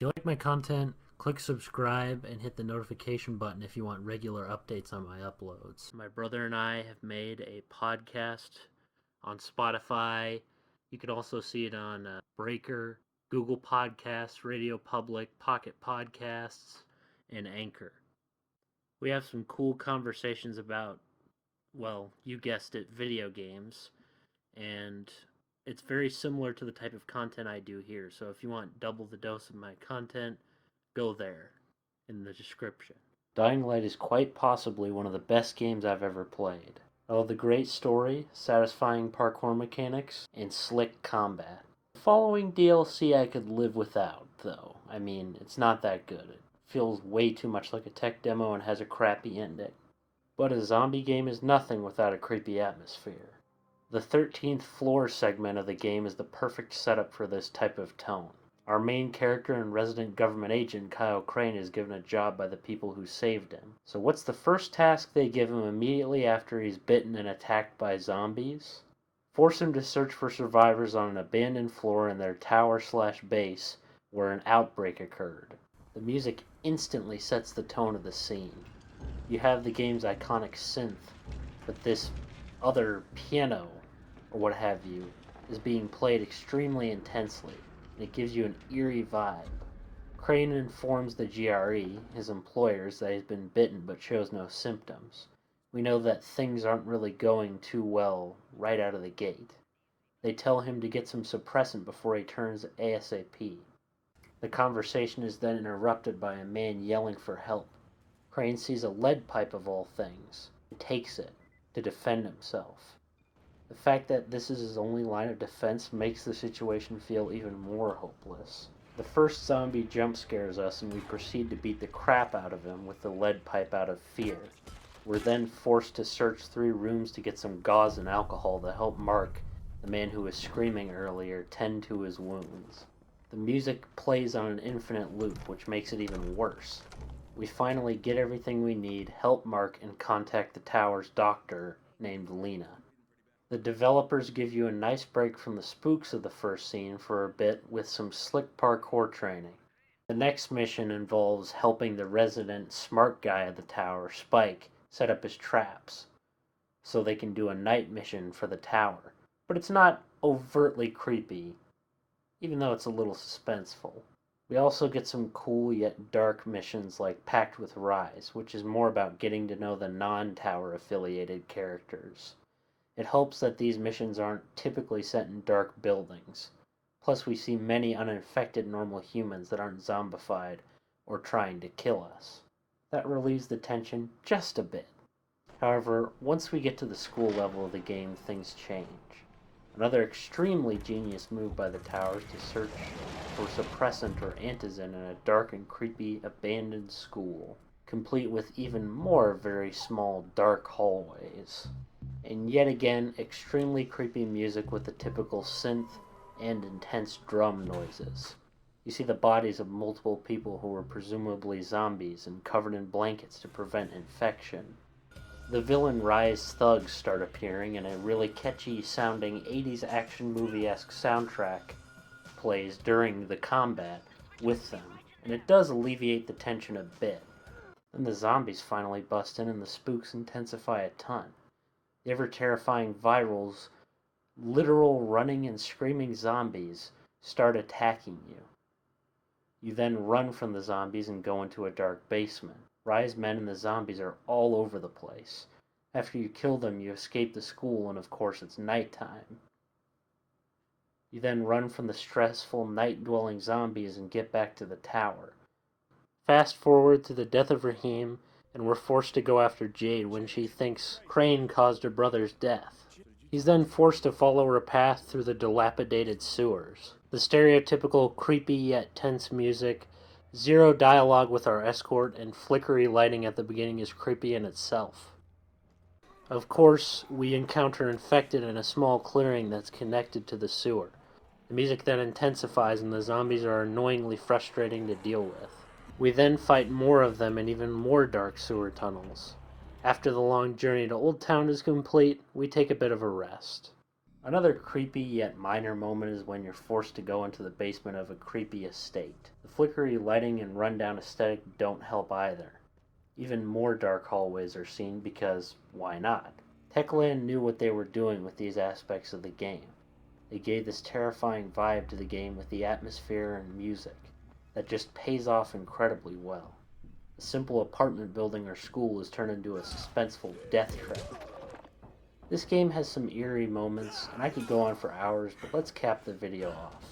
you like my content, click subscribe and hit the notification button if you want regular updates on my uploads. My brother and I have made a podcast on Spotify. You can also see it on Breaker, Google Podcasts, Radio Public, Pocket Podcasts, and Anchor. We have some cool conversations about, well, you guessed it, video games, and it's very similar to the type of content I do here. So if you want double the dose of my content, go there in the description. Dying Light is quite possibly one of the best games I've ever played. Oh, the great story, satisfying parkour mechanics, and slick combat. The following DLC I could live without, though. I mean, it's not that good. It feels way too much like a tech demo and has a crappy ending. But a zombie game is nothing without a creepy atmosphere. The 13th floor segment of the game is the perfect setup for this type of tone. Our main character and resident government agent, Kyle Crane, is given a job by the people who saved him. So what's the first task they give him immediately after he's bitten and attacked by zombies? Force him to search for survivors on an abandoned floor in their tower/base where an outbreak occurred. The music instantly sets the tone of the scene. You have the game's iconic synth, but this other piano, or what have you, is being played extremely intensely, and it gives you an eerie vibe. Crane informs the GRE, his employers, that he's been bitten but shows no symptoms. We know that things aren't really going too well right out of the gate. They tell him to get some suppressant before he turns ASAP. The conversation is then interrupted by a man yelling for help. Crane sees a lead pipe of all things, and takes it to defend himself. The fact that this is his only line of defense makes the situation feel even more hopeless. The first zombie jump scares us and we proceed to beat the crap out of him with the lead pipe out of fear. We're then forced to search 3 rooms to get some gauze and alcohol to help Mark, the man who was screaming earlier, tend to his wounds. The music plays on an infinite loop, which makes it even worse. We finally get everything we need, help Mark, and contact the tower's doctor, named Lena. The developers give you a nice break from the spooks of the first scene for a bit with some slick parkour training. The next mission involves helping the resident smart guy at the tower, Spike, set up his traps, so they can do a night mission for the tower. But it's not overtly creepy, even though it's a little suspenseful. We also get some cool yet dark missions like Pact with Rise, which is more about getting to know the non-tower affiliated characters. It helps that these missions aren't typically set in dark buildings. Plus we see many uninfected normal humans that aren't zombified or trying to kill us. That relieves the tension just a bit. However, once we get to the school level of the game, things change. Another extremely genius move by the towers to search for suppressant or antizin in a dark and creepy abandoned school, complete with even more very small dark hallways. And yet again, extremely creepy music with the typical synth and intense drum noises. You see the bodies of multiple people who were presumably zombies and covered in blankets to prevent infection. The villain Rise thugs start appearing, and a really catchy sounding 80s action movie-esque soundtrack plays during the combat with them, and it does alleviate the tension a bit. Then the zombies finally bust in and the spooks intensify a ton. The ever-terrifying virals, literal running and screaming zombies, start attacking you. You then run from the zombies and go into a dark basement. Rise men and the zombies are all over the place. After you kill them, you escape the school, and of course it's nighttime. You then run from the stressful night-dwelling zombies and get back to the tower. Fast forward to the death of Raheem, and we're forced to go after Jade when she thinks Crane caused her brother's death. He's then forced to follow her path through the dilapidated sewers. The stereotypical creepy yet tense music, zero dialogue with our escort, and flickery lighting at the beginning is creepy in itself. Of course, we encounter infected in a small clearing that's connected to the sewer. The music then intensifies and the zombies are annoyingly frustrating to deal with. We then fight more of them in even more dark sewer tunnels. After the long journey to Old Town is complete, we take a bit of a rest. Another creepy yet minor moment is when you're forced to go into the basement of a creepy estate. The flickery lighting and rundown aesthetic don't help either. Even more dark hallways are seen because why not? Techland knew what they were doing with these aspects of the game. They gave this terrifying vibe to the game with the atmosphere and music that just pays off incredibly well. A simple apartment building or school is turned into a suspenseful death trap. This game has some eerie moments, and I could go on for hours, but let's cap the video off.